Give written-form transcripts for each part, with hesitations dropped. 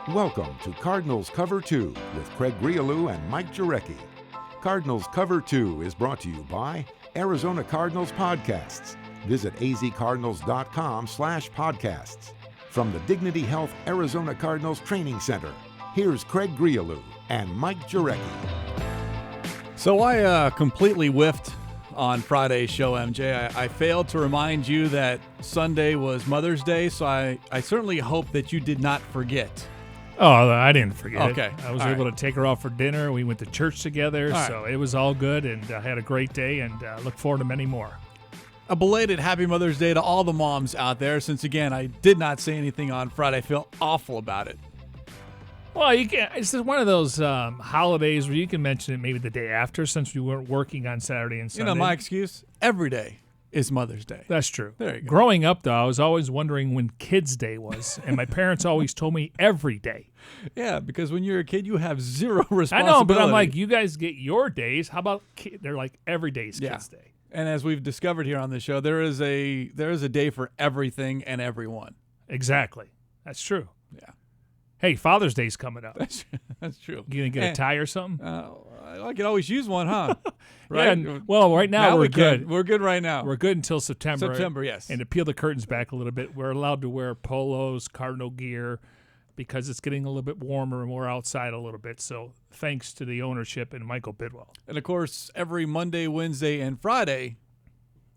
Welcome to Cardinals Cover 2 with Craig Grialou and Mike Jurecki. Cardinals Cover 2 is brought to you by Arizona Cardinals Podcasts. Visit azcardinals.com/podcasts. From the Dignity Health Arizona Cardinals Training Center, here's Craig Grialou and Mike Jurecki. So I completely whiffed on Friday's show, MJ. I failed to remind you that Sunday was Mother's Day, so I certainly hope that you did not forget. Oh, I didn't forget. Okay. I was able to take her out for dinner. We went to church together, so it was all good, and I had a great day, and look forward to many more. A belated Happy Mother's Day to all the moms out there, since, again, I did not say anything on Friday. I feel awful about it. Well, you can. It's just one of those holidays where you can mention it maybe the day after, since we weren't working on Saturday and Sunday. You know, my excuse, every day is Mother's Day. That's true. There you go. Growing up, though, I was always wondering when Kids' Day was, and my parents always told me every day. Yeah, because when you're a kid, you have zero responsibility. I know, but I'm like, you guys get your days. How about they're like every day is Kids' Day. And as we've discovered here on the show, there is a day for everything and everyone. Exactly. That's true. Yeah. Hey, Father's Day's coming up. That's true. You gonna get a tie or something? I could always use one, huh? Right. Yeah, well, right now we're good. We're good right now. We're good until September. September, yes. And to peel the curtains back a little bit, we're allowed to wear polos, Cardinal gear, because it's getting a little bit warmer and we're outside a little bit. So thanks to the ownership and Michael Bidwell. And, of course, every Monday, Wednesday, and Friday,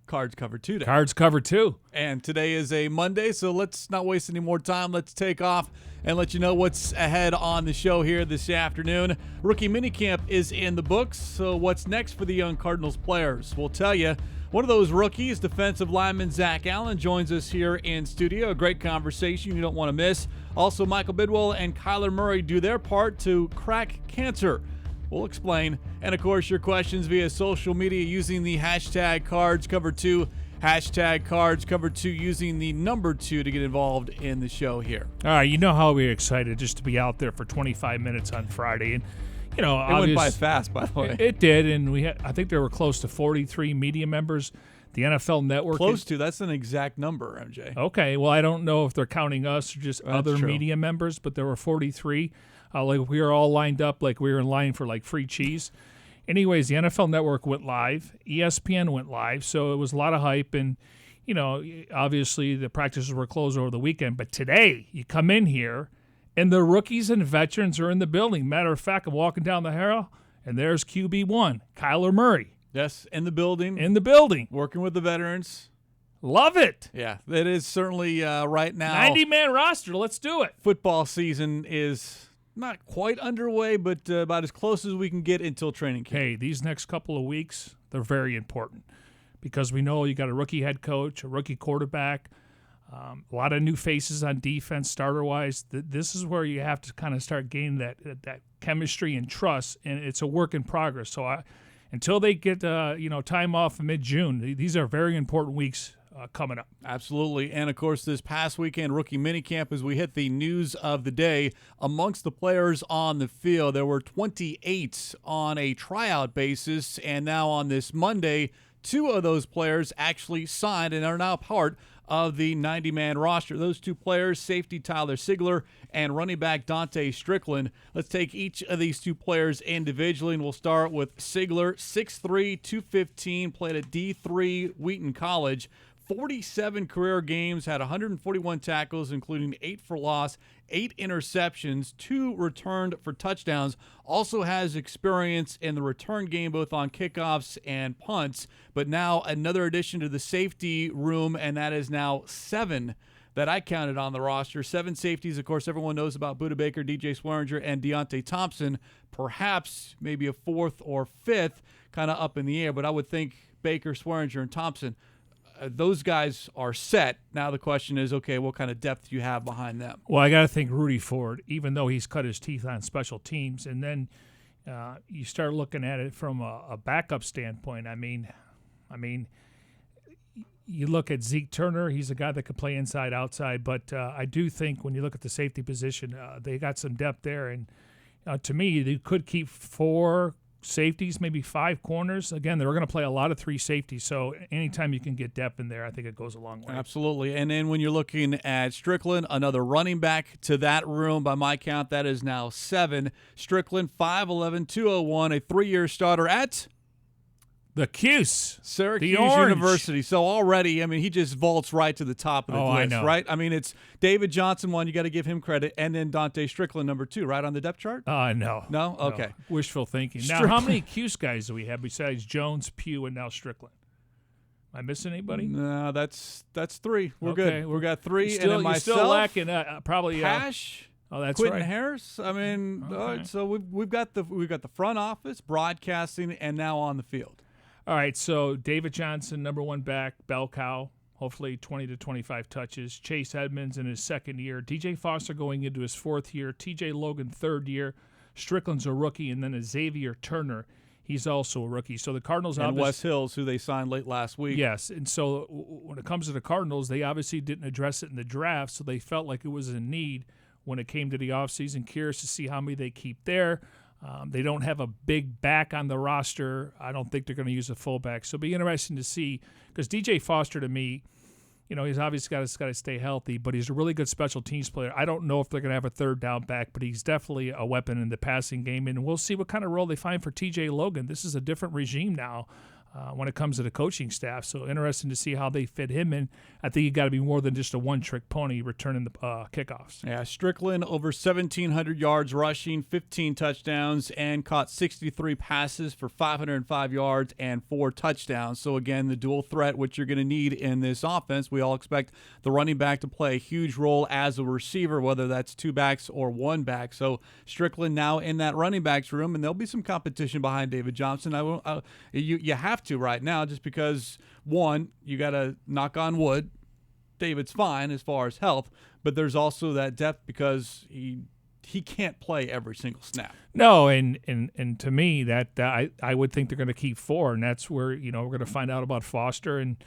Cards Cover 2 day. Cards Cover 2. And today is a Monday, so let's not waste any more time. Let's take off and let you know what's ahead on the show here this afternoon. Rookie minicamp is in the books, so what's next for the young Cardinals players? We'll tell you. One of those rookies, defensive lineman Zach Allen, joins us here in studio. A great conversation you don't want to miss. Also, Michael Bidwell and Kyler Murray do their part to crack cancer. We'll explain. And, of course, your questions via social media using the hashtag CardsCover2, hashtag CardsCover2 using the number 2 to get involved in the show here. All right, you know how we're excited just to be out there for 25 minutes on Friday. And, you know, it went by fast, by the way. It did, and I think there were close to 43 media members. The NFL Network. That's an exact number, MJ. Okay, well, I don't know if they're counting us or just other true. media members, but there were 43. Like we were all lined up like we were in line for like free cheese. Anyways, the NFL Network went live. ESPN went live, so it was a lot of hype. And, you know, obviously the practices were closed over the weekend. But today, you come in here, and the rookies and veterans are in the building. Matter of fact, I'm walking down the hall, and there's QB1, Kyler Murray. Yes, in the building. In the building. Working with the veterans. Love it. Yeah, that is certainly right now. 90-man roster. Let's do it. Football season is not quite underway, but about as close as we can get until training camp. Hey, these next couple of weeks, they're very important because we know you got a rookie head coach, a rookie quarterback, a lot of new faces on defense, starter-wise. This is where you have to kind of start gaining that chemistry and trust, and it's a work in progress. So until they get time off in mid-June, these are very important weeks coming up. Absolutely. And, of course, this past weekend, rookie minicamp, as we hit the news of the day, amongst the players on the field, there were 28 on a tryout basis, and now on this Monday, 2 of those players actually signed and are now part of the 90-man roster. Those 2 players, safety Tyler Sigler and running back Dante Strickland. Let's take each of these 2 players individually, and we'll start with Sigler, 6'3", 215, played at D3 Wheaton College. 47 career games, had 141 tackles, including 8 for loss, 8 interceptions, 2 returned for touchdowns. Also has experience in the return game, both on kickoffs and punts. But now another addition to the safety room, and that is now 7 that I counted on the roster. 7 safeties. Of course, everyone knows about Budda Baker, DJ Swearinger, and Deontay Thompson. Perhaps maybe a 4th or 5th, kind of up in the air. But I would think Baker, Swearinger, and Thompson, those guys are set. Now the question is, okay, what kind of depth do you have behind them? Well, I got to think Rudy Ford, even though he's cut his teeth on special teams. And then you start looking at it from a backup standpoint. I mean, you look at Zeke Turner. He's a guy that could play inside, outside. But I do think when you look at the safety position, they got some depth there. And to me, they could keep 4 safeties, maybe 5 corners. Again, they're going to play a lot of 3 safeties, so anytime you can get depth in there, I think it goes a long way. Absolutely. And then when you're looking at Strickland, another running back to that room, by my count, that is now 7. Strickland, 5'11", 201, a 3-year starter at the Cuse, Syracuse the Orange. University. So already, I mean, he just vaults right to the top of the list, I know. right? I mean, it's David Johnson, one, you got to give him credit, and then Dante Strickland, number 2, right on the depth chart? No. No? Okay. Wishful thinking. Now, how many Cuse guys do we have besides Jones, Pugh, and now Strickland? Am I missing anybody? No, that's 3. We're Okay. good. We got 3, Still, and then myself, you're still lacking probably Pasch. Oh, that's Quentin right. Harris. I mean, so we've got the front office, broadcasting, and now on the field. All right, so David Johnson, number 1 back, bell cow, hopefully 20 to 25 touches. Chase Edmonds in his 2nd year. DJ Foster going into his 4th year. TJ Logan, 3rd year. Strickland's a rookie, and then Xavier Turner. He's also a rookie. So the Cardinals and Wes Hills, who they signed late last week. Yes, and so when it comes to the Cardinals, they obviously didn't address it in the draft, so they felt like it was a need when it came to the offseason. Curious to see how many they keep there. They don't have a big back on the roster. I don't think they're going to use a fullback. So it'll be interesting to see, because DJ Foster, to me, he's obviously got to stay healthy, but he's a really good special teams player. I don't know if they're going to have a 3rd down back, but he's definitely a weapon in the passing game, and we'll see what kind of role they find for TJ Logan. This is a different regime now when it comes to the coaching staff, so interesting to see how they fit him in. I think you got to be more than just a one-trick pony returning the kickoffs. Yeah, Strickland over 1,700 yards rushing, 15 touchdowns, and caught 63 passes for 505 yards and 4 touchdowns. So, again, the dual threat, which you're going to need in this offense. We all expect the running back to play a huge role as a receiver, whether that's 2 backs or 1 back. So, Strickland now in that running backs room, and there'll be some competition behind David Johnson. You have to right now, just because, one, you got to knock on wood, David's fine as far as health, but there's also that depth because he can't play every single snap. No, and to me that I would think they're going to keep 4, and that's where we're going to find out about Foster, and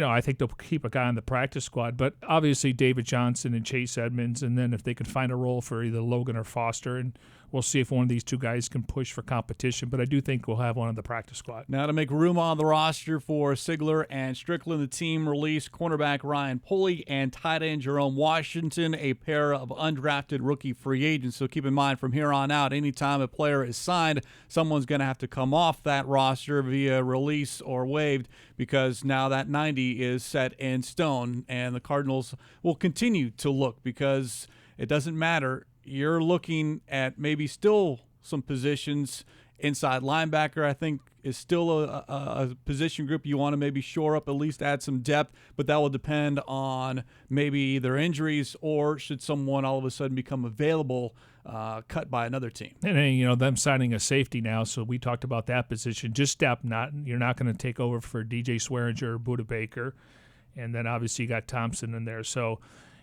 I think they'll keep a guy on the practice squad, but obviously David Johnson and Chase Edmonds, and then if they could find a role for either Logan or Foster, and we'll see if one of these 2 guys can push for competition, but I do think we'll have one on the practice squad. Now to make room on the roster for Sigler and Strickland, the team released cornerback Ryan Pulley and tight end Jerome Washington, a pair of undrafted rookie free agents. So keep in mind, from here on out, anytime a player is signed, someone's going to have to come off that roster via release or waived, because now that 90 is set in stone, and the Cardinals will continue to look, because it doesn't matter. You're looking at maybe still some positions. Inside linebacker, I think, is still a position group you want to maybe shore up, at least add some depth, but that will depend on maybe either injuries or should someone all of a sudden become available, cut by another team. And then, them signing a safety now, so we talked about that position. Just step, you're not going to take over for DJ Swearinger or Buda Baker, and then obviously you got Thompson in there. So,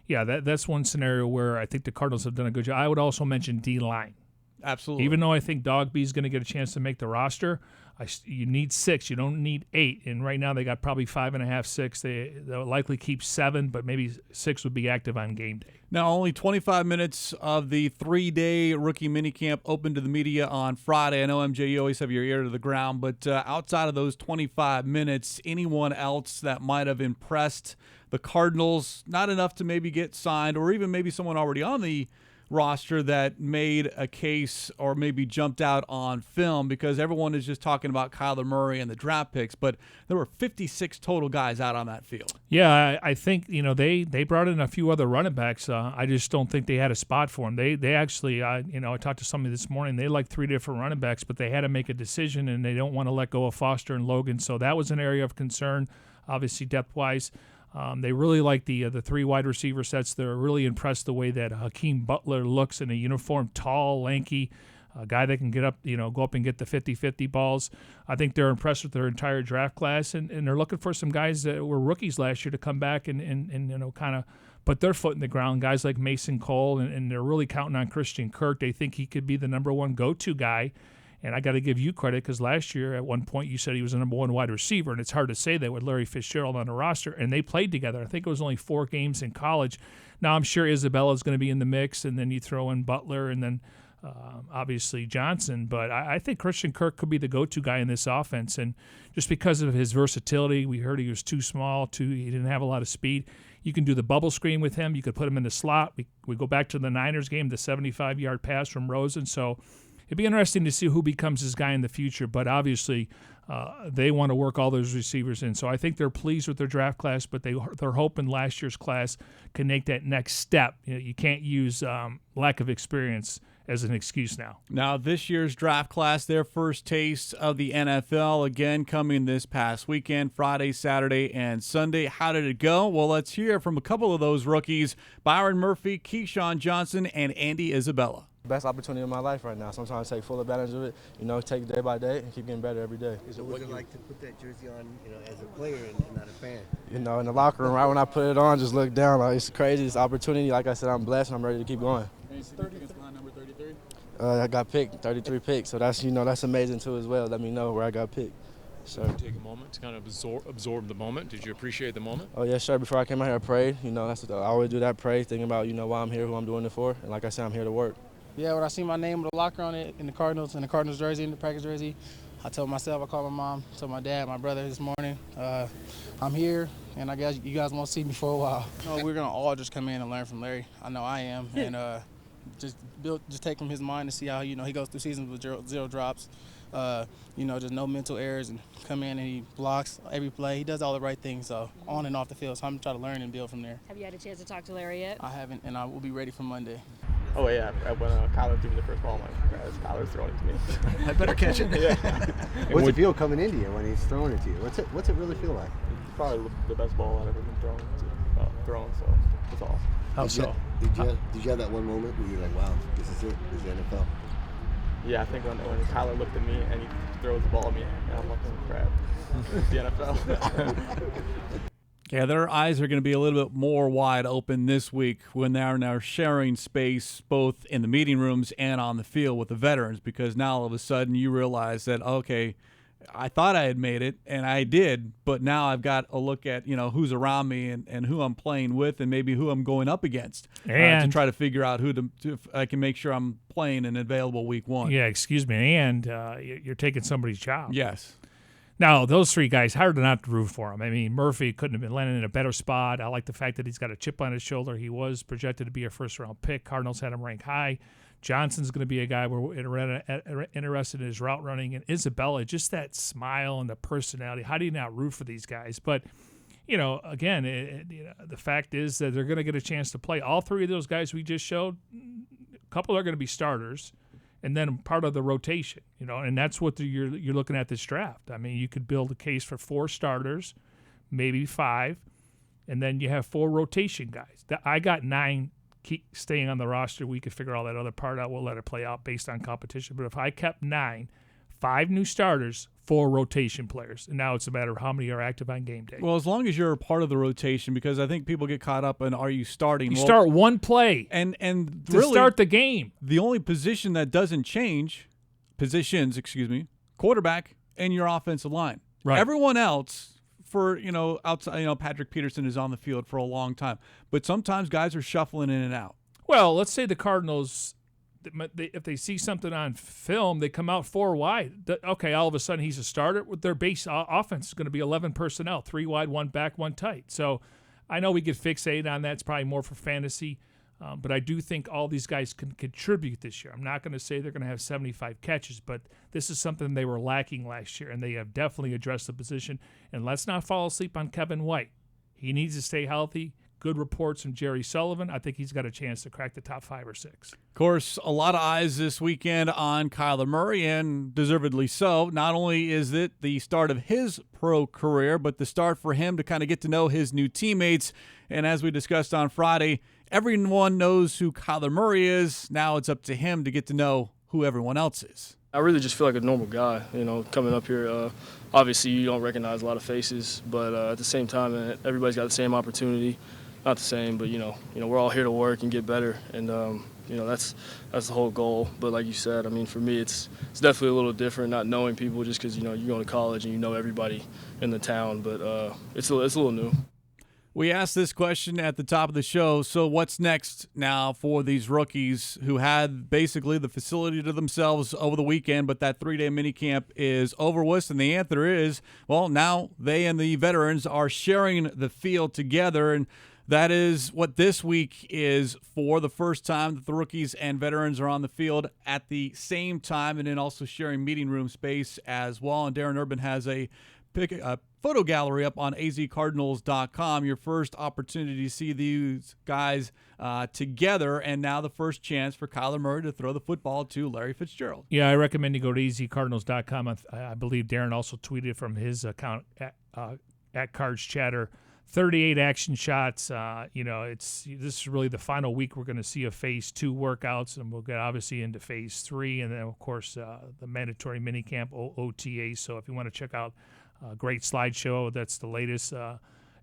yeah, that's one scenario where I think the Cardinals have done a good job. I would also mention D-line. Absolutely. Even though I think Dogby's going to get a chance to make the roster, you need 6. You don't need 8. And right now they got probably 5.5, 6. They'll likely keep 7, but maybe 6 would be active on game day. Now, only 25 minutes of the 3-day rookie minicamp open to the media on Friday. I know, MJ, you always have your ear to the ground, but outside of those 25 minutes, anyone else that might have impressed the Cardinals, not enough to maybe get signed, or even maybe someone already on the roster that made a case or maybe jumped out on film, because everyone is just talking about Kyler Murray and the draft picks, but there were 56 total guys out on that field. Yeah, I think they brought in a few other running backs. I just don't think they had a spot for them. They actually, I talked to somebody this morning. They like 3 different running backs, but they had to make a decision, and they don't want to let go of Foster and Logan. So that was an area of concern, obviously depth-wise. They really like the 3 wide receiver sets. They're really impressed the way that Hakeem Butler looks in a uniform, tall, lanky, a guy that can get up, go up and get the 50-50 balls. I think they're impressed with their entire draft class, and they're looking for some guys that were rookies last year to come back and kind of put their foot in the ground. Guys like Mason Cole, and they're really counting on Christian Kirk. They think he could be the number 1 go-to guy. And I got to give you credit, because last year at one point you said he was the number 1 wide receiver, and it's hard to say that with Larry Fitzgerald on the roster. And they played together. I think it was only 4 games in college. Now I'm sure Isabella is going to be in the mix, and then you throw in Butler, and then obviously Johnson, but I think Christian Kirk could be the go-to guy in this offense, and just because of his versatility, we heard he was too small, he didn't have a lot of speed. You can do the bubble screen with him. You could put him in the slot. We go back to the Niners game, the 75-yard pass from Rosen. So it'd be interesting to see who becomes his guy in the future. But obviously, they want to work all those receivers in. So I think they're pleased with their draft class, but they're hoping last year's class can make that next step. You can't use lack of experience as an excuse now. Now, this year's draft class, their first taste of the NFL, again, coming this past weekend, Friday, Saturday, and Sunday. How did it go? Well, let's hear from a couple of those rookies, Byron Murphy, Keyshawn Johnson, and Andy Isabella. Best opportunity of my life right now, so I'm trying to take full advantage of it, take it day by day and keep getting better every day. So what's it like to put that jersey on, as a player and not a fan? In the locker room, right when I put it on, just look down. Like, it's crazy, it's opportunity. Like I said, I'm blessed and I'm ready to keep going. Number 33? I got picked, 33 picks, so that's amazing too as well. Let me know where I got picked. So take a moment to kind of absorb the moment. Did you appreciate the moment? Oh yeah, sure. Before I came out here, I prayed. That's what I always do, that pray, thinking about why I'm here, who I'm doing it for, and like I said, I'm here to work. Yeah, when I see my name with a locker on it in the Cardinals jersey, in the practice jersey, I told myself, I called my mom, told my dad, my brother this morning, I'm here, and I guess you guys won't see me for a while. We're gonna all just come in and learn from Larry. I know I am, and just take from his mind to see how he goes through seasons with zero drops. Just no mental errors, and come in and he blocks every play. He does all the right things, so on and off the field. So I'm trying to learn and build from there. Have you had a chance to talk to Larry yet? I haven't, and I will be ready for Monday. Oh yeah, when Kyler threw me the first ball, I'm like, Kyler's throwing it to me. I better catch it. Yeah. What's it feel coming into you when he's throwing it to you? What's it really feel like? It's probably the best ball I've ever been thrown, so it's awesome. How so? Did you have that one moment where you're like, wow, this is it, this is the NFL? Yeah, I think when Kyler looked at me and he throws the ball at me, and I'm like, oh crap, it's the NFL. Yeah, their eyes are going to be a little bit more wide open this week when they're now sharing space both in the meeting rooms and on the field with the veterans, because now all of a sudden you realize that, okay, I thought I had made it, and I did, but now I've got a look at who's around me and who I'm playing with and maybe who I'm going up against to try to figure out if I can make sure I'm playing and available week one. Yeah, excuse me, and you're taking somebody's job. Yes. Now, those three guys, hard to not root for him. I mean, Murphy couldn't have been landing in a better spot. I like the fact that he's got a chip on his shoulder. He was projected to be a first-round pick. Cardinals had him ranked high. Johnson's going to be a guy we're interested in his route running. And Isabella, just that smile and the personality. How do you not root for these guys? But, again, the fact is that they're going to get a chance to play. All three of those guys we just showed, a couple are going to be starters. And then part of the rotation, and that's what you're looking at this draft. I mean, you could build a case for 4 starters, maybe 5, and then you have 4 rotation guys. I got 9 staying on the roster. We could figure all that other part out. We'll let it play out based on competition. But if I kept 9, 5 new starters, 4 rotation players, and now it's a matter of how many are active on game day. Well, as long as you're a part of the rotation, because I think people get caught up in, are you starting? You start one play and to really start the game. The only position that doesn't change, quarterback and your offensive line. Right. Everyone else, for outside, Patrick Peterson is on the field for a long time, but sometimes guys are shuffling in and out. Well, let's say the Cardinals, if they see something on film, they come out 4 wide. Okay, all of a sudden he's a starter. With their base offense is going to be 11 personnel, 3 wide, 1 back, 1 tight. So I know we get fixated on that. It's probably more for fantasy, but I do think all these guys can contribute this year. I'm not going to say they're going to have 75 catches, but this is something they were lacking last year, and they have definitely addressed the position. And let's not fall asleep on Kevin White. He needs to stay healthy. Good reports from Jerry Sullivan. I think he's got a chance to crack the top 5 or 6. Of course, a lot of eyes this weekend on Kyler Murray, and deservedly so. Not only is it the start of his pro career, but the start for him to kind of get to know his new teammates. And as we discussed on Friday, everyone knows who Kyler Murray is. Now it's up to him to get to know who everyone else is. I really just feel like a normal guy, coming up here. Obviously, you don't recognize a lot of faces, but at the same time, everybody's got the same opportunity. Not the same, but we're all here to work and get better, and that's the whole goal. But like you said, I mean, for me, it's definitely a little different not knowing people just because you're going to college and you know everybody in the town. But it's a little new. We asked this question at the top of the show. So what's next now for these rookies who had basically the facility to themselves over the weekend, but that 3-day minicamp is over with? And the answer is, well, now they and the veterans are sharing the field together. And that is what this week is for, the first time that the rookies and veterans are on the field at the same time, and then also sharing meeting room space as well. And Darren Urban has a photo gallery up on azcardinals.com. Your first opportunity to see these guys together, and now the first chance for Kyler Murray to throw the football to Larry Fitzgerald. Yeah, I recommend you go to azcardinals.com. I believe Darren also tweeted from his account at Cards Chatter. 38 action shots. This is really the final week we're going to see of Phase 2 workouts, and we'll get obviously into Phase 3, and then, of course, the mandatory minicamp OTA. So if you want to check out a great slideshow, that's the latest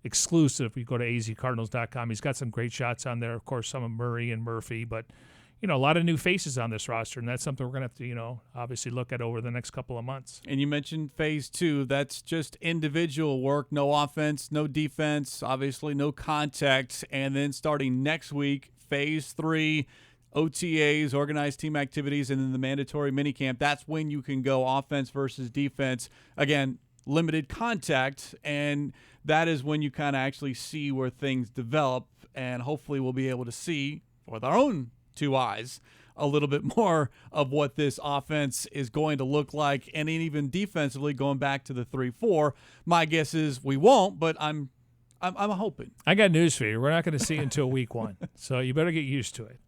exclusive. You go to azcardinals.com. He's got some great shots on there. Of course, some of Murray and Murphy, but a lot of new faces on this roster, and that's something we're going to have to, obviously look at over the next couple of months. And you mentioned Phase 2. That's just individual work, no offense, no defense, obviously no contact. And then starting next week, Phase 3, OTAs, organized team activities, and then the mandatory minicamp. That's when you can go offense versus defense. Again, limited contact, and that is when you kind of actually see where things develop, and hopefully we'll be able to see with our own 2 eyes a little bit more of what this offense is going to look like, and even defensively going back to the 3-4. My guess is we won't, but I'm hoping. I got news for you. We're not going to see it until week 1, so you better get used to it.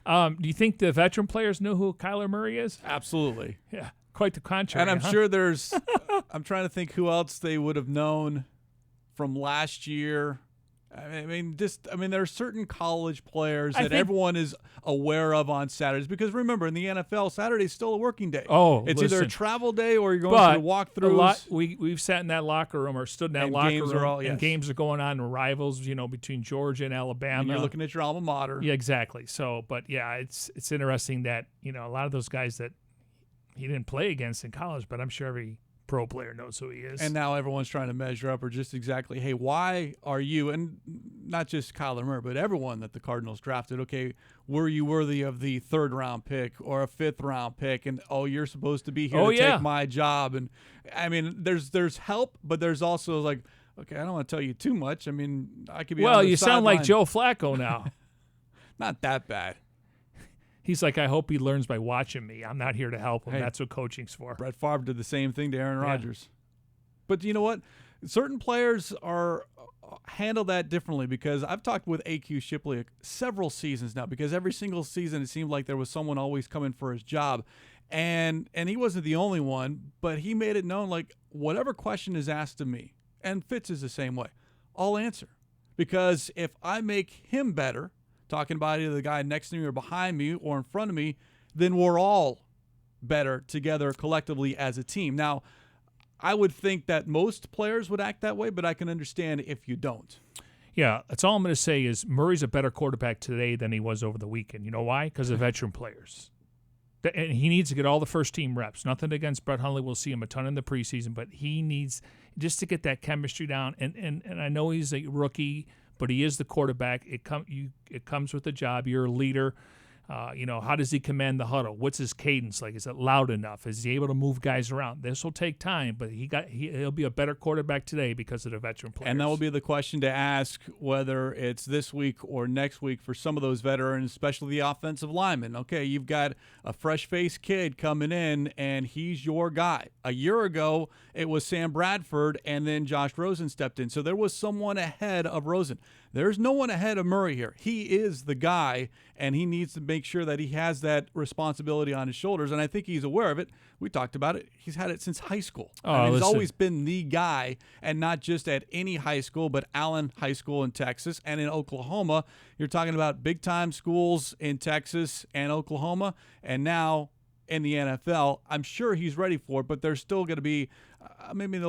Do you think the veteran players know who Kyler Murray is? Absolutely. Yeah, quite the contrary. And I'm sure there's – I'm trying to think who else they would have known from last year. I mean, there are certain college players that everyone is aware of on Saturdays, because remember, in the NFL, Saturday is still a working day. Oh, it's listen, either a travel day or you're going to walkthroughs. We've sat in that locker room or stood in that locker room, and games are going on, and rivals, between Georgia and Alabama. And you're looking at your alma mater. Yeah, exactly. So, but yeah, it's interesting that a lot of those guys that he didn't play against in college, but I'm sure every pro player knows who he is. And now everyone's trying to measure up, or just exactly, hey, why are you, and not just Kyler Murray, but everyone that the Cardinals drafted, okay, were you worthy of the 3rd-round pick or a 5th-round pick? And, you're supposed to be here to take my job. And, I mean, there's help, but there's also like, okay, I don't want to tell you too much. I mean, I could be on the you sound like sideline. Joe Flacco now. Not that bad. He's like, I hope he learns by watching me. I'm not here to help him. Hey, that's what coaching's for. Brett Favre did the same thing to Aaron Rodgers. But you know what? Certain players handle that differently, because I've talked with A.Q. Shipley several seasons now, because every single season it seemed like there was someone always coming for his job. And he wasn't the only one, but he made it known, like, whatever question is asked of me, and Fitz is the same way, I'll answer. Because if I make him better, talking about either the guy next to me or behind me or in front of me, then we're all better together collectively as a team. Now, I would think that most players would act that way, but I can understand if you don't. Yeah, that's all I'm going to say is Murray's a better quarterback today than he was over the weekend. You know why? Because of veteran players. And he needs to get all the first-team reps. Nothing against Brett Hundley. We'll see him a ton in the preseason, but he needs just to get that chemistry down. And I know he's a rookie, but he is the quarterback. It comes with the job. You're a leader. How does he command the huddle? What's his cadence like? Is it loud enough? Is he able to move guys around? This will take time, but he'll be a better quarterback today because of the veteran players. And that will be the question to ask, whether it's this week or next week, for some of those veterans, especially the offensive linemen. Okay, you've got a fresh-faced kid coming in, and he's your guy. A year ago, it was Sam Bradford, and then Josh Rosen stepped in. So there was someone ahead of Rosen. There's no one ahead of Murray here. He is the guy, and he needs to make sure that he has that responsibility on his shoulders, and I think he's aware of it. We talked about it. He's had it since high school. He's always been the guy, and not just at any high school, but Allen High School in Texas and in Oklahoma. You're talking about big-time schools in Texas and Oklahoma, and now in the NFL. I'm sure he's ready for it, but there's still going to be maybe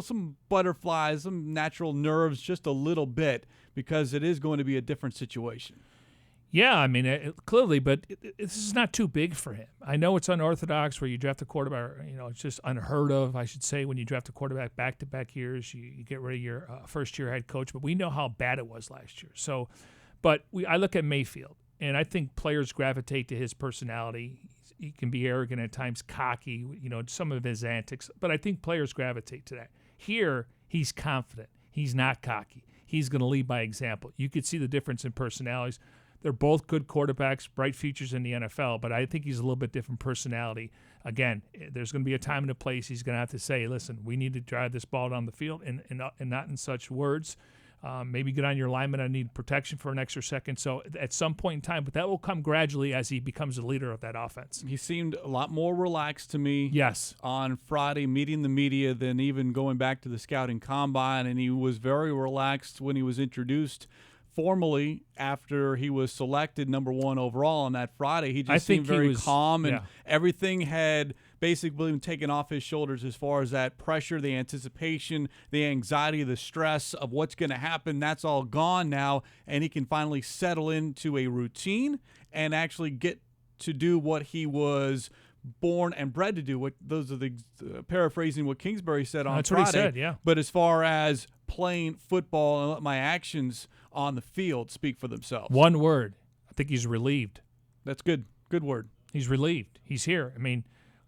some butterflies, some natural nerves, just a little bit, because it is going to be a different situation. Yeah, I mean, clearly, but this is not too big for him. I know it's unorthodox where you draft a quarterback, it's just unheard of, I should say, when you draft a quarterback back-to-back years, you get rid of your first-year head coach, but we know how bad it was last year. So, I look at Mayfield, and I think players gravitate to his personality. He can be arrogant at times, cocky, some of his antics, but I think players gravitate to that. Here, he's confident. He's not cocky. He's going to lead by example. You could see the difference in personalities. They're both good quarterbacks, bright futures in the NFL, but I think he's a little bit different personality. Again, there's going to be a time and a place he's going to have to say, listen, we need to drive this ball down the field, and not in such words. Maybe get on your lineman. I need protection for an extra second. So at some point in time, but that will come gradually as he becomes the leader of that offense. He seemed a lot more relaxed to me. Yes. On Friday, meeting the media than even going back to the scouting combine, and he was very relaxed when he was introduced formally after he was selected number 1 overall on that Friday. He just seemed very calm, and everything had basically been taken off his shoulders as far as that pressure, the anticipation, the anxiety, the stress of what's going to happen. That's all gone now, and he can finally settle into a routine and actually get to do what he was born and bred to do. Those are the paraphrasing what Kingsbury said on That's Friday. what he said, yeah. But as far as playing football and let my actions on the field speak for themselves. One word. I think he's relieved. That's good. Good word. He's relieved. He's here. I mean,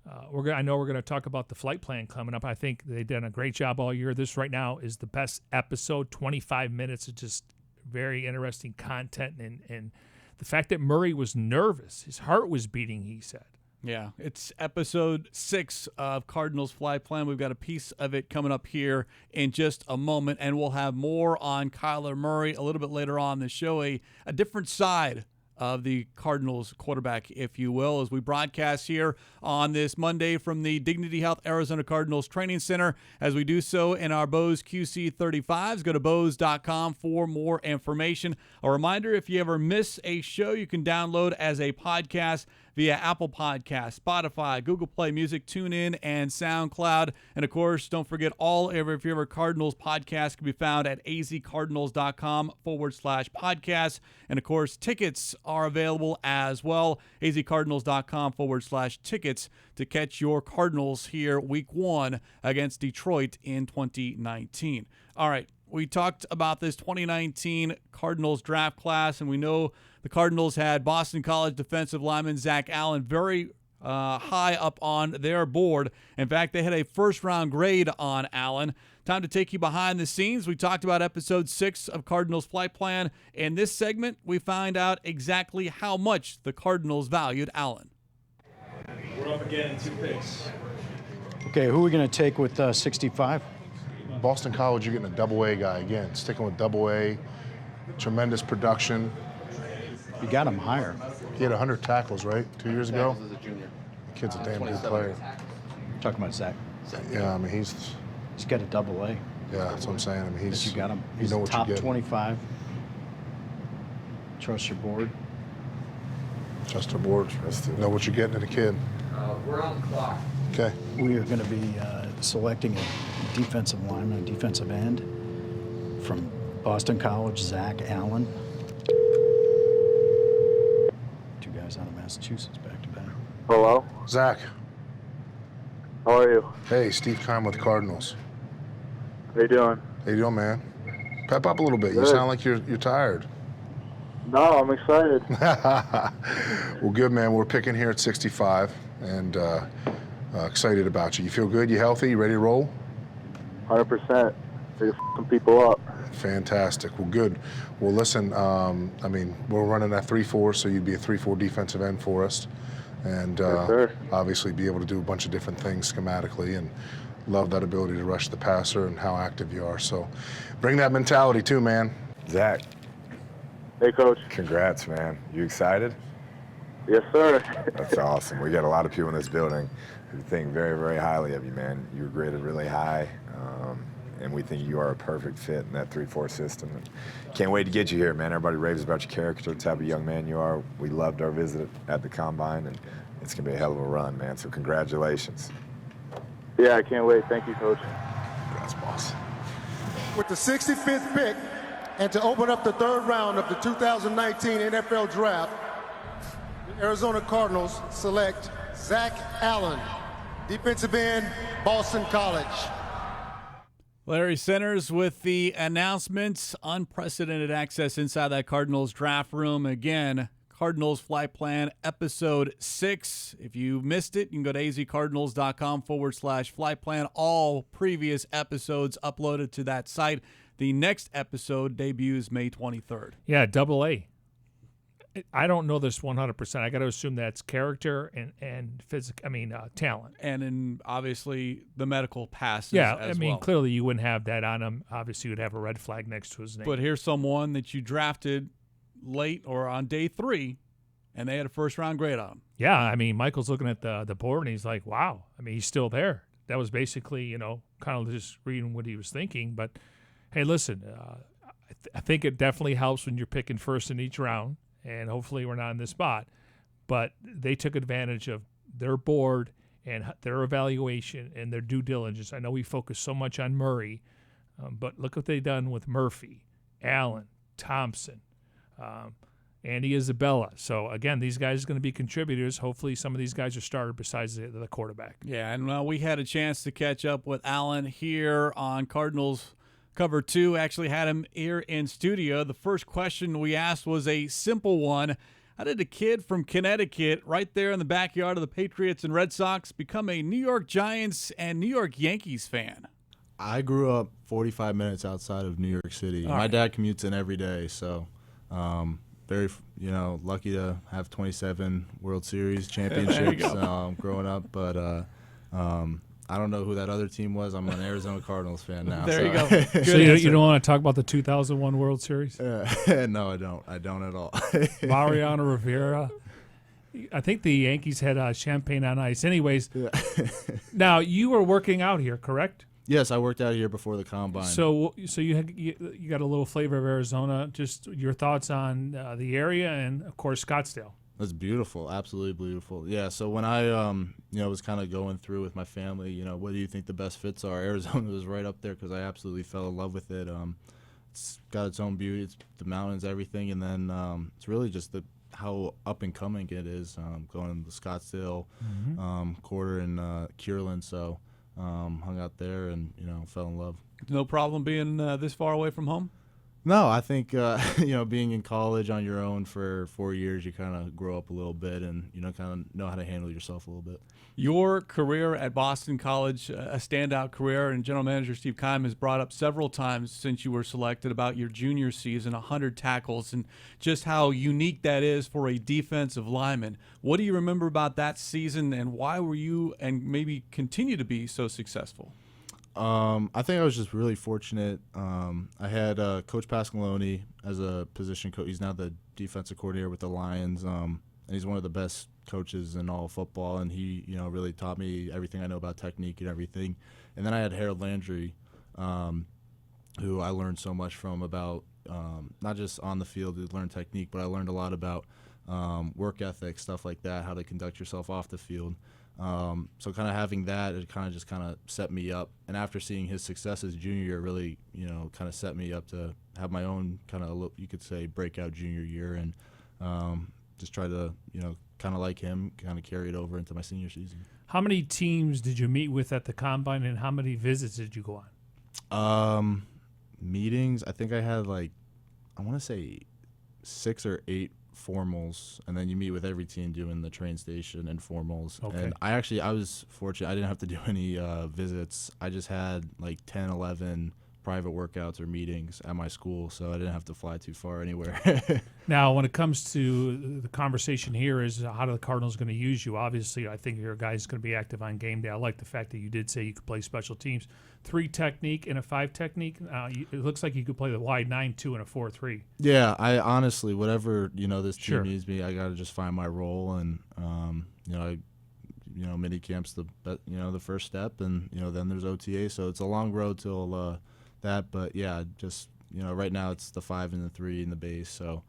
I know we're going to talk about the flight plan coming up. I think they've done a great job all year. This right now is the best episode. 25 minutes of just very interesting content, and the fact that Murray was nervous, his heart was beating, he said. Yeah, it's episode 6 of Cardinals Flight Plan. We've got a piece of it coming up here in just a moment, and we'll have more on Kyler Murray a little bit later on in the show, a different side of the Cardinals quarterback, if you will, as we broadcast here on this Monday from the Dignity Health Arizona Cardinals Training Center. As we do so in our Bose QC35s, go to Bose.com for more information. A reminder, if you ever miss a show, you can download as a podcast via Apple Podcasts, Spotify, Google Play Music, TuneIn, and SoundCloud. And, of course, don't forget all of your favorite Cardinals podcasts can be found at azcardinals.com/podcast. And, of course, tickets are available as well, azcardinals.com/tickets to catch your Cardinals here week 1 against Detroit in 2019. All right. We talked about this 2019 Cardinals draft class, and we know the Cardinals had Boston College defensive lineman Zach Allen very high up on their board. In fact, they had a first-round grade on Allen. Time to take you behind the scenes. We talked about episode 6 of Cardinals Flight Plan. In this segment, we find out exactly how much the Cardinals valued Allen. We're up again in 2 picks. Okay, who are we going to take with 65? Boston College, you're getting a double-A guy again. Sticking with double-A, tremendous production. You got him higher. He had 100 tackles, right, 2 years ago? As a junior. Kid's a damn good player. Talking about Zach. Yeah, I mean, he's got a double-A. Yeah, that's what I'm saying. I mean, You got him. You know what top you get. 25. Trust your board. Trust our board. Know what you're getting in a kid. We're on the clock. Okay. We are going to be selecting a defensive lineman, a defensive end from Boston College, Zach Allen. 2 guys out of Massachusetts back-to-back. Hello? Zach. How are you? Hey, Steve Keim with Cardinals. How you doing? How you doing, man? Pep up a little bit. You Good. sound like you're tired. No, I'm excited. Well, good, man. We're picking here at 65, and excited about you. You feel good? You healthy? You ready to roll? 100%. Ready to f some people up. Fantastic. Well, good. Well, listen, I mean, we're running that 3-4, so you'd be a 3-4 defensive end for us. And Yes, obviously be able to do a bunch of different things schematically, and love that ability to rush the passer and how active you are. So bring that mentality too, man. Zach. Hey, Coach. Congrats, man. You excited? Yes, sir. That's awesome. We got a lot of people in this building who think very, very highly of you, man. You were graded really high, and we think you are a perfect fit in that 3-4 system. And can't wait to get you here, man. Everybody raves about your character, the type of young man you are. We loved our visit at the Combine, and it's going to be a hell of a run, man. So congratulations. Yeah, I can't wait. Thank you, Coach. Congrats, boss. With the 65th pick And to open up the third round of the 2019 NFL Draft, the Arizona Cardinals select Zach Allen, defensive end, Boston College. Larry Centers with the announcements. Unprecedented access inside that Cardinals draft room. Again, Cardinals Flight Plan Episode 6. If you missed it, you can go to azcardinals.com/flight plan. All previous episodes uploaded to that site. The next episode debuts May 23rd. Yeah, AA. I don't know this 100%. I got to assume that's character and talent. And in obviously the medical passes. Yeah, as well. Clearly you wouldn't have that on him. Obviously, you would have a red flag next to his name. But here's someone that you drafted late or on day 3, and they had a first-round grade on him. Yeah, Michael's looking at the board, and he's like, wow. He's still there. That was basically, kind of just reading what he was thinking. But, hey, listen, I think it definitely helps when you're picking first in each round, and hopefully we're not in this spot. But they took advantage of their board and their evaluation and their due diligence. I know we focus so much on Murray, but look what they've done with Murphy, Allen, Thompson, Andy Isabella. So, again, these guys are going to be contributors. Hopefully some of these guys are starters besides the quarterback. Yeah, and we had a chance to catch up with Allen here on Cardinals Cover 2. Actually had him here in studio. The first question we asked was a simple one. How did a kid from Connecticut, right there in the backyard of the Patriots and Red Sox, become a New York Giants and New York Yankees fan? I grew up 45 minutes outside of New York City. My dad commutes in every day, so very lucky to have 27 World Series championships growing up. But I don't know who that other team was. I'm an Arizona Cardinals fan now. There you go. So you don't want to talk about the 2001 World Series? No, I don't. I don't at all. Mariano Rivera. I think the Yankees had champagne on ice. Anyways, now you were working out here, correct? Yes, I worked out here before the combine. So you got a little flavor of Arizona. Just your thoughts on the area and, of course, Scottsdale. That's beautiful, absolutely beautiful. Yeah, so when I was kind of going through with my family, what do you think the best fits are? Arizona was right up there because I absolutely fell in love with it. It's got its own beauty. It's the mountains, everything, and then it's really just how up and coming it is. Going to the Scottsdale quarter in Kierland, so hung out there and fell in love. No problem being this far away from home? No, I think being in college on your own for 4 years, you kind of grow up a little bit and kind of know how to handle yourself a little bit. Your career at Boston College, a standout career, and General Manager Steve Keim has brought up several times since you were selected about your junior season, 100 tackles, and just how unique that is for a defensive lineman. What do you remember about that season, and why were you and maybe continue to be so successful? I think I was just really fortunate. I had Coach Paschal as a position coach. He's now the defensive coordinator with the Lions, and he's one of the best coaches in all of football. And he, really taught me everything I know about technique and everything. And then I had Harold Landry, who I learned so much from about not just on the field to learn technique, but I learned a lot about work ethic, stuff like that, how to conduct yourself off the field. So kind of having that, it kind of set me up. And after seeing his successes junior year, really, kind of set me up to have my own kind of, you could say, breakout junior year and just try to, kind of like him, kind of carry it over into my senior season. How many teams did you meet with at the Combine, and how many visits did you go on? Meetings, I think I had I want to say 6 or 8 formals, and then you meet with every team doing the train station and formals. Okay. And I was fortunate. I didn't have to do any visits. I just had 10, 11 private workouts or meetings at my school, so I didn't have to fly too far anywhere. Now, when it comes to the conversation here is how are the Cardinals going to use you? Obviously, I think your guy's going to be active on game day. I like the fact that you did say you could play special teams. 3 technique and a 5 technique. It looks like you could play the wide 9-2 and a 4-3. Yeah, I honestly, whatever this team Sure. needs me, I got to just find my role, and minicamp's the first step, and then there's OTA, so it's a long road till that. But yeah, just right now it's the 5 and the 3 in the base, so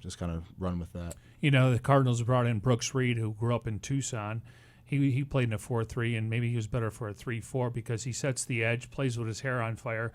just kind of run with that. The Cardinals brought in Brooks Reed, who grew up in Tucson. He played in a 4-3, and maybe he was better for a 3-4 because he sets the edge, plays with his hair on fire.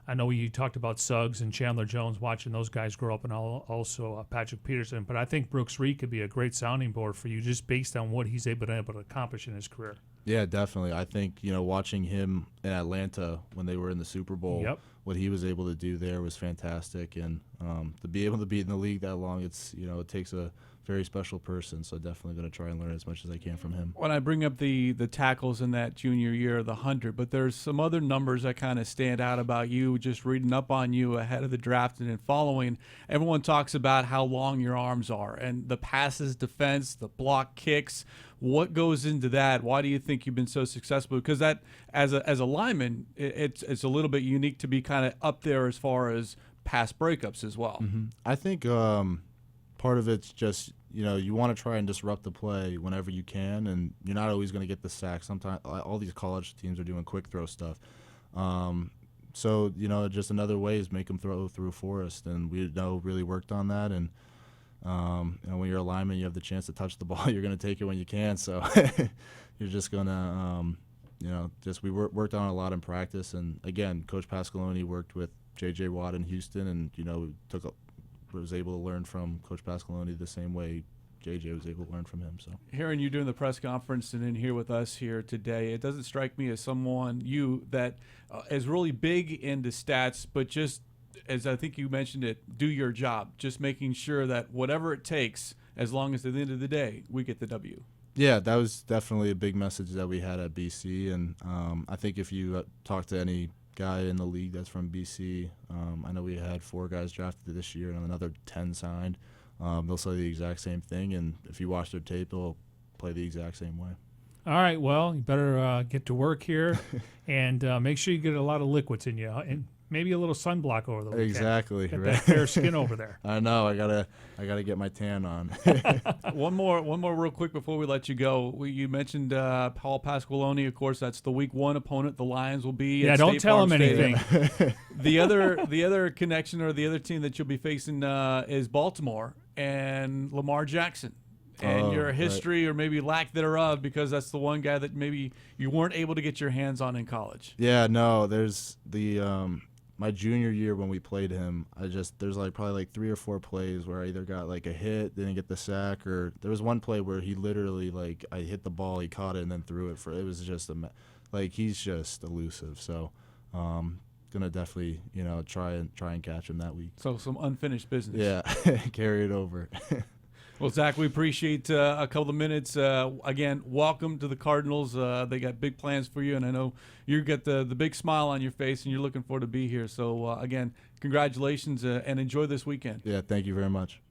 I know you talked about Suggs and Chandler Jones, watching those guys grow up, and also Patrick Peterson. But I think Brooks Reed could be a great sounding board for you just based on what he's able to accomplish in his career. Yeah, definitely. I think, watching him in Atlanta when they were in the Super Bowl, what he was able to do there was fantastic. And to be able to be in the league that long, it takes a very special person. So definitely going to try and learn as much as I can from him. When I bring up the tackles in that junior year, the 100, but there's some other numbers that kind of stand out about you, just reading up on you ahead of the draft and following. Everyone talks about how long your arms are and the passes, defense, the block kicks. What goes into that? Why do you think you've been so successful? Because that, as a lineman, it's a little bit unique to be kind of up there as far as pass breakups as well. Mm-hmm. I think part of it's just, you want to try and disrupt the play whenever you can, and you're not always going to get the sack. Sometimes all these college teams are doing quick throw stuff. So, just another way is make them throw through Forrest, and we really worked on that. And when you're a lineman, you have the chance to touch the ball. You're going to take it when you can. So you're just going to, we worked on it a lot in practice. And again, Coach Pascaloni worked with J.J. Watt in Houston, and was able to learn from Coach Pascaloni the same way J.J. was able to learn from him. So hearing you during the press conference and then here with us here today, it doesn't strike me as someone that is really big into stats, but just as I think you mentioned it, do your job, just making sure that whatever it takes, as long as at the end of the day, we get the W. Yeah, that was definitely a big message that we had at BC, and I think if you talk to any guy in the league that's from BC, I know we had 4 guys drafted this year and another 10 signed. They'll say the exact same thing, and if you watch their tape, they'll play the exact same way. All right, well, you better get to work here and make sure you get a lot of liquids in you, and maybe a little sunblock over the weekend. Exactly. Get right. that fair skin over there. I know. I gotta get my tan on. One more real quick before we let you go. You mentioned Paul Pasqualoni. Of course, that's the Week 1 opponent. The Lions will be. Yeah, at don't State tell Farm him Stadium. anything. The other connection or the other team that you'll be facing is Baltimore and Lamar Jackson. And your history or maybe lack thereof, because that's the one guy that maybe you weren't able to get your hands on in college. Yeah, no, there's the my junior year when we played him, there's probably 3 or 4 plays where I either got a hit, didn't get the sack, or there was one play where he literally I hit the ball, he caught it and then threw it it was just he's just elusive. So gonna definitely try and catch him that week. So some unfinished business. Yeah, carry it over. Well, Zach, we appreciate a couple of minutes. Again, welcome to the Cardinals. They got big plans for you, and I know you got the big smile on your face, and you're looking forward to be here. So, again, congratulations, and enjoy this weekend. Yeah, thank you very much.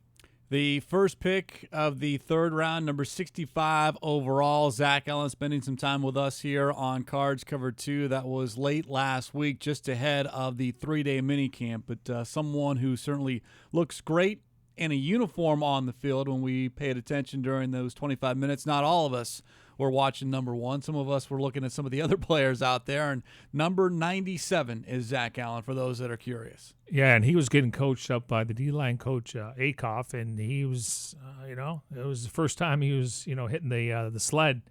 The first pick of the 3rd round, number 65 overall, Zach Allen, spending some time with us here on Cards Cover 2. That was late last week, just ahead of the 3-day minicamp, but someone who certainly looks great in a uniform on the field when we paid attention during those 25 minutes. Not all of us were watching number 1. Some of us were looking at some of the other players out there, and number 97 is Zach Allen, for those that are curious. Yeah, and he was getting coached up by the D-line coach, Akoff, and he was, it was the first time he was, hitting the sled.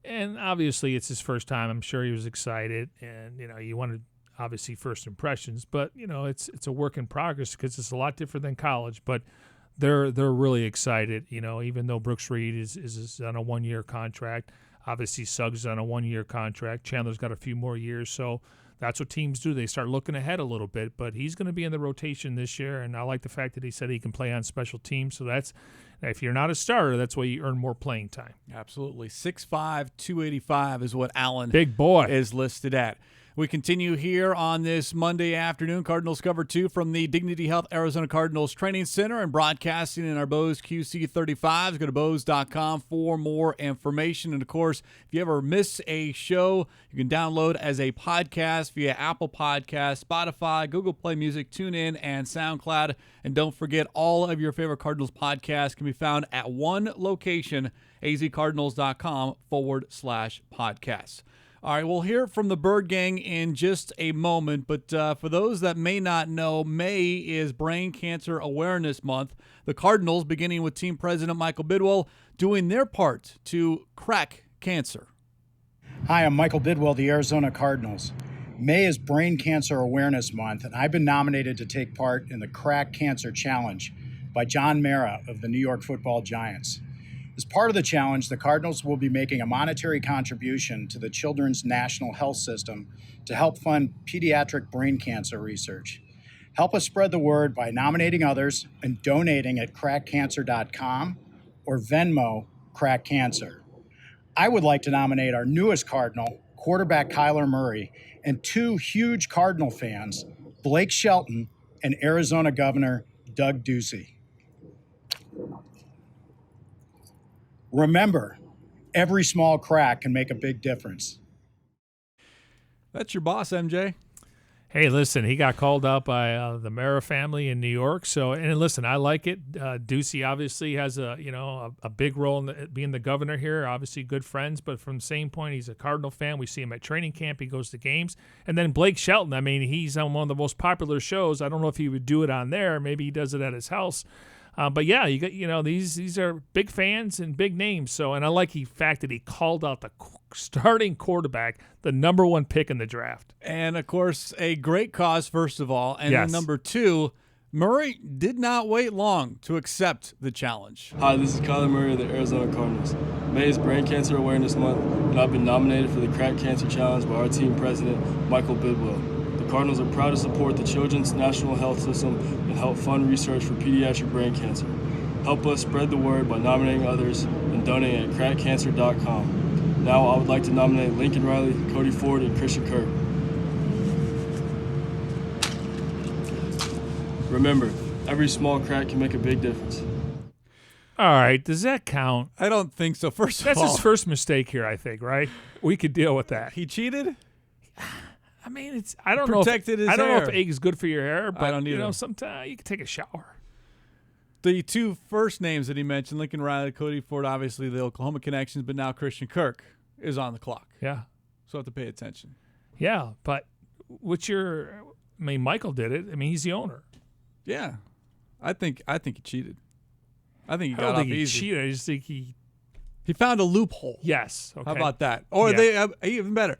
And obviously it's his first time. I'm sure he was excited, and, you wanted obviously first impressions, but it's a work in progress because it's a lot different than college. But they're really excited, even though Brooks Reed is on a 1-year contract. Obviously Suggs is on a 1-year contract. Chandler's got a few more years, so that's what teams do. They start looking ahead a little bit. But he's going to be in the rotation this year, and I like the fact that he said he can play on special teams. So that's, if you're not a starter, that's why you earn more playing time. Absolutely. 6'5", 285 is what Allen big boy is listed at. We continue here on this Monday afternoon. Cardinals Cover 2 from the Dignity Health Arizona Cardinals Training Center and broadcasting in our Bose QC35s. Go to Bose.com for more information. And, of course, if you ever miss a show, you can download as a podcast via Apple Podcasts, Spotify, Google Play Music, TuneIn, and SoundCloud. And don't forget, all of your favorite Cardinals podcasts can be found at one location, azcardinals.com/podcasts. All right, we'll hear from the Bird Gang in just a moment, but for those that may not know, May is Brain Cancer Awareness Month. The Cardinals, beginning with team president Michael Bidwell, doing their part to crack cancer. Hi, I'm Michael Bidwell, the Arizona Cardinals. May is Brain Cancer Awareness Month, and I've been nominated to take part in the Crack Cancer Challenge by John Mara of the New York Football Giants. As part of the challenge, the Cardinals will be making a monetary contribution to the Children's National Health System to help fund pediatric brain cancer research. Help us spread the word by nominating others and donating at crackcancer.com or Venmo Crack Cancer. I would like to nominate our newest Cardinal, quarterback Kyler Murray, and two huge Cardinal fans, Blake Shelton and Arizona Governor Doug Ducey. Remember, every small crack can make a big difference. That's your boss, MJ. Hey, listen, he got called out by the Mara family in New York. So, and listen, I like it. Ducey obviously has a big role in being the governor here. Obviously, good friends, but from the same point, he's a Cardinal fan. We see him at training camp. He goes to games. And then Blake Shelton. I mean, he's on one of the most popular shows. I don't know if he would do it on there. Maybe he does it at his house. But yeah, you got these are big fans and big names. So, and I like the fact that he called out the starting quarterback, the number one pick in the draft. And of course, a great cause, first of all. And Yes. then number two, Murray did not wait long to accept the challenge. Hi, this is Kyler Murray of the Arizona Cardinals. May is Brain Cancer Awareness Month, and I've been nominated for the Crack Cancer Challenge by our team president, Michael Bidwell. The Cardinals are proud to support the Children's National Health System and help fund research for pediatric brain cancer. Help us spread the word by nominating others and donating at crackcancer.com. Now I would like to nominate Lincoln Riley, Cody Ford, and Christian Kirk. Remember, every small crack can make a big difference. All right, does that count? I don't think so. That's his first mistake here, I think, right? We could deal with that. He cheated? I mean, I don't Protected his know if hair. egg is good for your hair, but I don't either. sometimes you can take a shower. The two first names that he mentioned, Lincoln Riley, Cody Ford, obviously the Oklahoma connections, but now Christian Kirk is on the clock. Yeah. So I have to pay attention. Yeah, but Michael did it. I mean, he's the owner. Yeah. I think he cheated. I think he I got don't off think he easy. cheated. I just think he found a loophole. Yes. Okay. How about that? Or even better.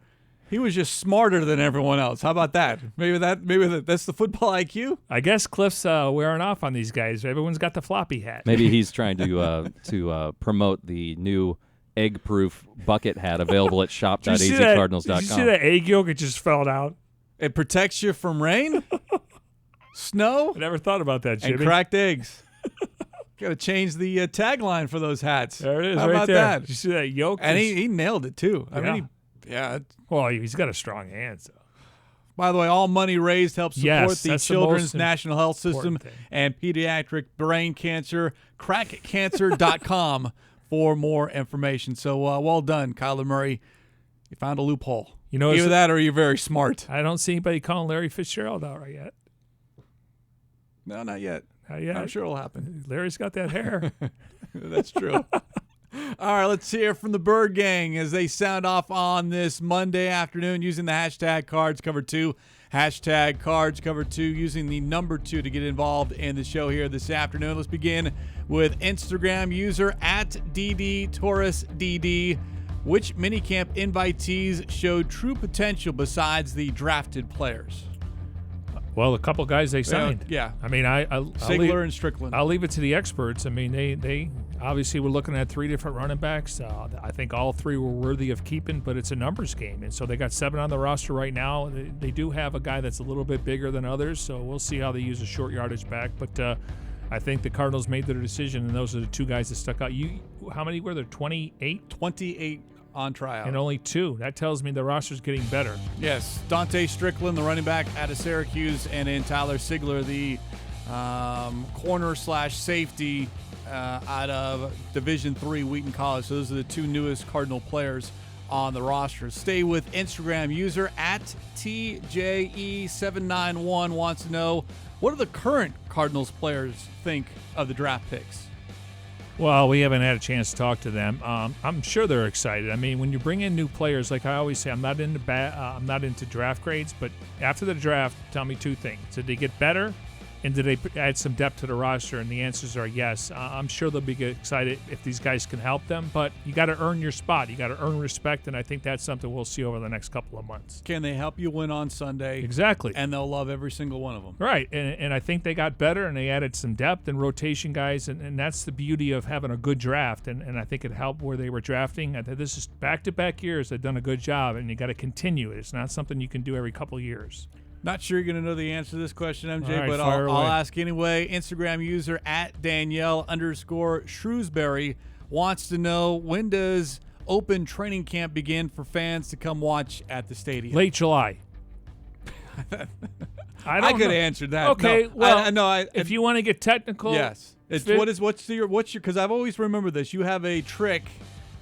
He was just smarter than everyone else. How about that? Maybe that's the football IQ. I guess Cliff's wearing off on these guys. Everyone's got the floppy hat. Maybe he's trying to promote the new egg-proof bucket hat available at shop.azcardinals.com. Did you see that egg yolk? It just fell out. It protects you from rain, snow. I never thought about that, Jimmy. And cracked eggs. Got to change the tagline for those hats. There it is. How right about there. that? Did you see that yolk? And he nailed it too. I Yeah. mean, Well, he's got a strong hand. So. By the way, all money raised helps support Yes, the that's the Children's most National Health System important thing. and pediatric brain cancer. Crackcancer.com for more information. So well done, Kyler Murray. You found a loophole. Either that or you're very smart. I don't see anybody calling Larry Fitzgerald out right yet. No, not yet. Not yet. I'm sure it'll happen. Larry's got that hair. That's true. All right, let's hear from the Bird Gang as they sound off on this Monday afternoon using the hashtag #CardsCover2. Hashtag #CardsCover2 using the number 2 to get involved in the show here this afternoon. Let's begin with Instagram user @DDTaurusDD. Which minicamp invitees showed true potential besides the drafted players? Well, a couple guys they signed. Yeah. I mean, Sigler and Strickland. I'll leave it to the experts. I mean, they obviously were looking at 3 different running backs. I think all 3 were worthy of keeping, but it's a numbers game. And so they got 7 on the roster right now. They do have a guy that's a little bit bigger than others, so we'll see how they use a short yardage back. But I think the Cardinals made their decision, and those are the 2 guys that stuck out. How many were there? 28? 28 on tryout. And only 2. That tells me the roster's getting better. Yes, Dante Strickland, the running back out of Syracuse, and then Tyler Sigler, the corner/safety out of Division III Wheaton College. So those are the 2 newest Cardinal players on the roster. Stay with Instagram user @TJE791 wants to know, what do the current Cardinals players think of the draft picks? Well, we haven't had a chance to talk to them. I'm sure they're excited. I mean, when you bring in new players, like I always say, I'm not into draft grades, but after the draft, tell me 2 things: did they get better, And did they add some depth to the roster? And the answers are yes. I'm sure they'll be excited if these guys can help them, but you got to earn your spot. You got to earn respect, and I think that's something we'll see over the next couple of months. Can they help you win on Sunday? Exactly. And they'll love every single one of them. Right, and I think they got better, and they added some depth and rotation guys, and that's the beauty of having a good draft, and I think it helped where they were drafting. I think this is back-to-back years they've done a good job, and you got to continue it. It's not something you can do every couple of years. Not sure you're going to know the answer to this question, MJ, right, but fire I'll away. ask anyway. Instagram user @Danielle_Shrewsbury wants to know, when does open training camp begin for fans to come watch at the stadium? Late July. I could answer that. Okay, no, if you want to get technical, yes. What's your because I've always remembered this. You have a trick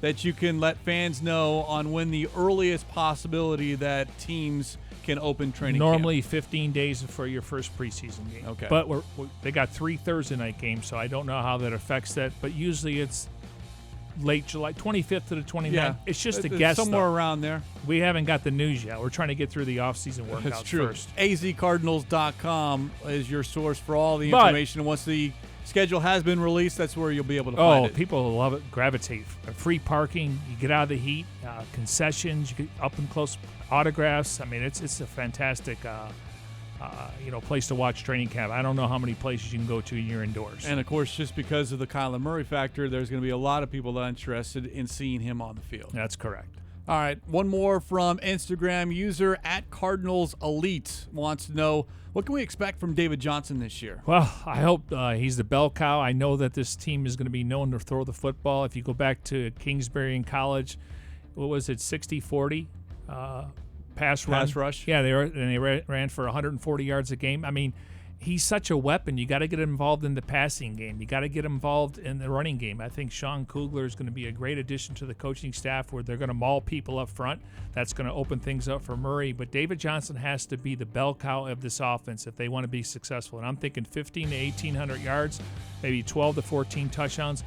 that you can let fans know on when the earliest possibility that teams can open training normally camp. 15 days for your first preseason game. Okay. But they got 3 Thursday night games, so I don't know how that affects that. But usually it's late July, 25th to the 29th. Yeah. It's just a It's guess. somewhere though. around there. We haven't got the news yet. We're trying to get through the off-season workouts That's true. first. azcardinals.com is your source for all the But- information. And once the schedule has been released, that's where you'll be able to find it. People love it, gravitate. Free parking, you get out of the heat, concessions, you get up and close autographs. I mean, it's a fantastic place to watch training camp. I don't know how many places you can go to in your indoors. And, of course, just because of the Kyler Murray factor, there's going to be a lot of people that are interested in seeing him on the field. That's correct. All right, one more from Instagram user @CardinalsElite wants to know, what can we expect from David Johnson this year? Well, I hope he's the bell cow. I know that this team is going to be known to throw the football. If you go back to Kingsbury in college, what was it, 60-40 pass rush? Yeah, they ran for 140 yards a game. I mean, he's such a weapon. You got to get him involved in the passing game. You got to get him involved in the running game. I think Sean Kugler is going to be a great addition to the coaching staff, where they're going to maul people up front. That's going to open things up for Murray. But David Johnson has to be the bell cow of this offense if they want to be successful. And I'm thinking 1,500 to 1,800 yards, maybe 12 to 14 touchdowns.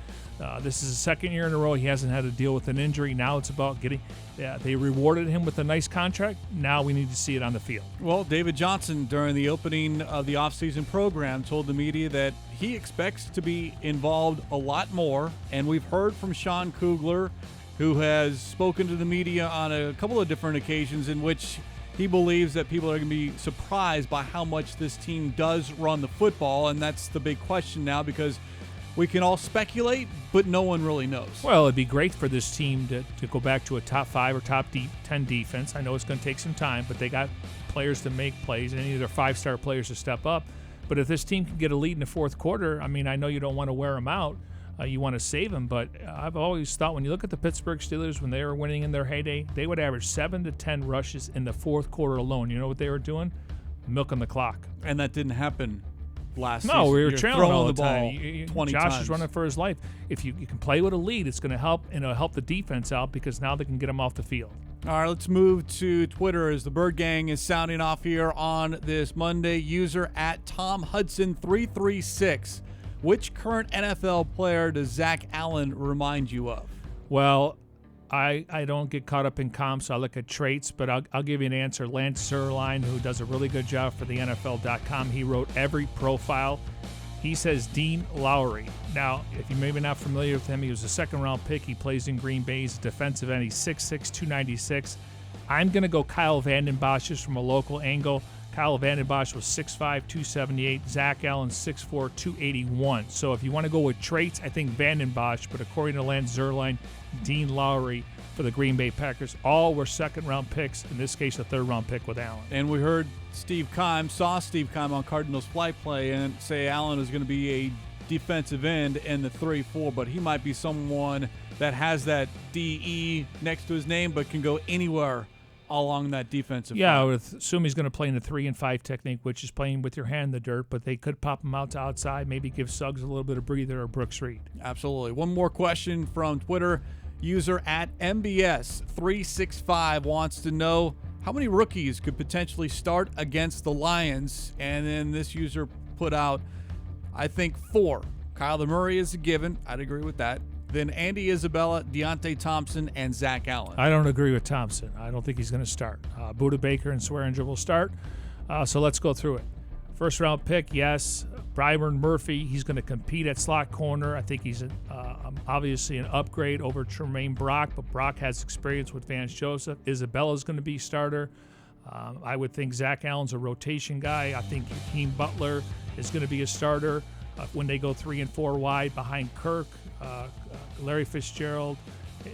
This is the second year in a row he hasn't had to deal with an injury. Now it's about getting they rewarded him with a nice contract. Now we need to see it on the field. Well, David Johnson, during the opening of the offseason program, told the media that he expects to be involved a lot more. And we've heard from Sean Kugler, who has spoken to the media on a couple of different occasions in which he believes that people are going to be surprised by how much this team does run the football. And that's the big question now, because we can all speculate, but no one really knows. Well, it'd be great for this team to go back to a top 5 or top 10 defense. I know it's going to take some time, but they got players to make plays, and they need their 5-star players to step up. But if this team can get a lead in the fourth quarter, I mean, I know you don't want to wear them out. You want to save them, but I've always thought when you look at the Pittsburgh Steelers, when they were winning in their heyday, they would average 7 to 10 rushes in the fourth quarter alone. You know what they were doing? Milking the clock. And that didn't happen last no, season. we were You're trailing throwing all the ball time. 20 Josh times. is running for his life. If you can play with a lead, it's going to help, and it'll help the defense out, because now they can get them off the field. All right, let's move to Twitter as the Bird Gang is sounding off here on this Monday. User @TomHudson336. Which current NFL player does Zach Allen remind you of? Well, I don't get caught up in comps, so I look at traits, but I'll give you an answer. Lance Zierlein, who does a really good job for the NFL.com, he wrote every profile. He says Dean Lowrey. Now, if you're maybe not familiar with him, he was a second-round pick. He plays in Green Bay. He's a defensive end. He's 6'6", 296. I'm going to go Kyle Vanden Bosch just from a local angle. Kyle Vanden Bosch was 6'5", 278. Zach Allen, 6'4", 281. So if you want to go with traits, I think Vanden Bosch, but according to Lance Zierlein, Dean Lowrey for the Green Bay Packers. All were second-round picks. In this case, a third-round pick with Allen. And we heard saw Steve Keim on Cardinals Flight Play and say Allen is going to be a defensive end in the 3-4, but he might be someone that has that DE next to his name but can go anywhere along that defensive Yeah, I front. would assume he's going to play in the 3 and 5 technique, which is playing with your hand in the dirt, but they could pop him out to outside, maybe give Suggs a little bit of breather, or Brooks Reed. Absolutely. One more question from Twitter. User @MBS365 wants to know how many rookies could potentially start against the Lions. And then this user put out, I think 4. Kyler Murray is a given. I'd agree with that. Then Andy Isabella, Deontay Thompson, and Zach Allen. I don't agree with Thompson. I don't think he's going to start. Buda Baker and Swearinger will start. So let's go through it. First-round pick, yes. Byron Murphy, he's going to compete at slot corner. I think he's obviously an upgrade over Tremaine Brock, but Brock has experience with Vance Joseph. Isabella's going to be starter. I would think Zach Allen's a rotation guy. I think Hakeem Butler is going to be a starter when they go 3 and 4 wide behind Kirk, Larry Fitzgerald,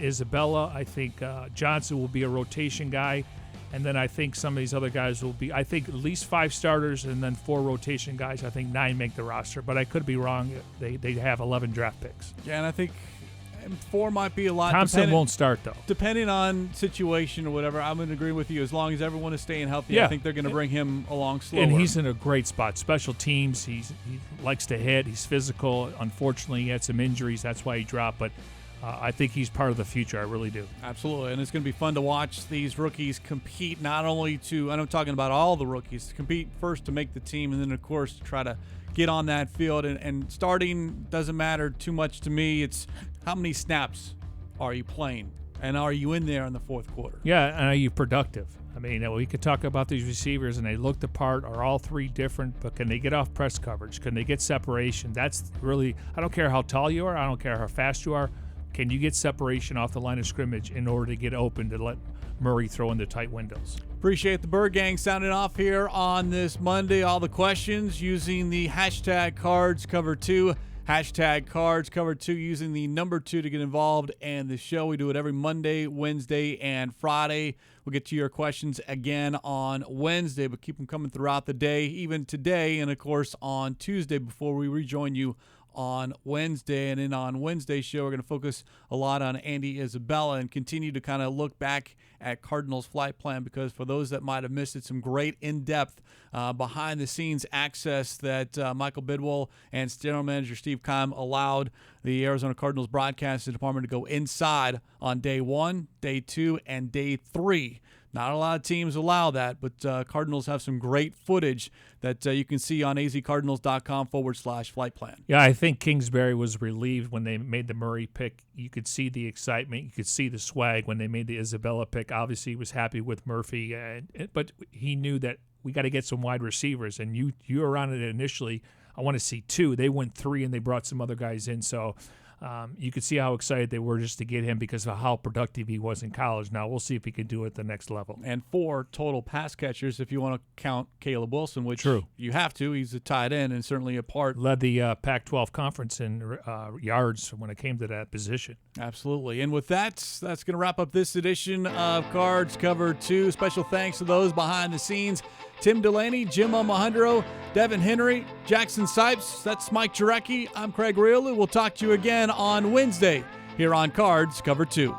Isabella. I think Johnson will be a rotation guy. And then I think some of these other guys will be, I think at least 5 starters and then 4 rotation guys. I think 9 make the roster, but I could be wrong. They have 11 draft picks. Yeah, and I think 4 might be a lot. Thompson won't start, though. Depending on situation or whatever, I'm going to agree with you. As long as everyone is staying healthy, yeah. I think they're going to bring him along slower. And he's in a great spot. Special teams, he likes to hit. He's physical. Unfortunately, he had some injuries. That's why he dropped, but I think he's part of the future. I really do. Absolutely. And it's going to be fun to watch these rookies compete, not only to, and I'm talking about all the rookies, to compete first to make the team, and then, of course, to try to get on that field. And starting doesn't matter too much to me. It's how many snaps are you playing, and are you in there in the fourth quarter? Yeah, and are you productive? I mean, we could talk about these receivers, and they look the part. Are all 3 different? But can they get off press coverage? Can they get separation? That's really, I don't care how tall you are. I don't care how fast you are. Can you get separation off the line of scrimmage in order to get open to let Murray throw into tight windows? Appreciate the Bird Gang sounding off here on this Monday. All the questions using the hashtag CardsCover2. Hashtag CardsCover2 using the number 2 to get involved. And the show, we do it every Monday, Wednesday, and Friday. We'll get to your questions again on Wednesday, but keep them coming throughout the day, even today, and, of course, on Tuesday before we rejoin you on Wednesday. And then on Wednesday's show, we're going to focus a lot on Andy Isabella and continue to kind of look back at Cardinals flight plan, because for those that might have missed it, some great in-depth behind-the-scenes access that Michael Bidwell and General Manager Steve Keim allowed the Arizona Cardinals broadcasting department to go inside on day 1, day 2, and day 3. Not a lot of teams allow that, but Cardinals have some great footage that you can see on azcardinals.com/flight plan. Yeah, I think Kingsbury was relieved when they made the Murray pick. You could see the excitement. You could see the swag when they made the Isabella pick. Obviously, he was happy with Murphy, but he knew that we got to get some wide receivers. And you were on it initially. I want to see 2. They went 3, and they brought some other guys in. So you could see how excited they were just to get him because of how productive he was in college. Now we'll see if he can do it at the next level. And 4 total pass catchers if you want to count Caleb Wilson, which True. You have to. He's a tight end and certainly a part. Led the Pac-12 conference in yards when it came to that position. Absolutely. And with that, that's going to wrap up this edition of Cards Cover 2. Special thanks to those behind the scenes: Tim Delaney, Jim Alejandro, Devin Henry, Jackson Sipes. That's Mike Jurecki. I'm Craig Grialou. We'll talk to you again on Wednesday here on Cards Cover 2.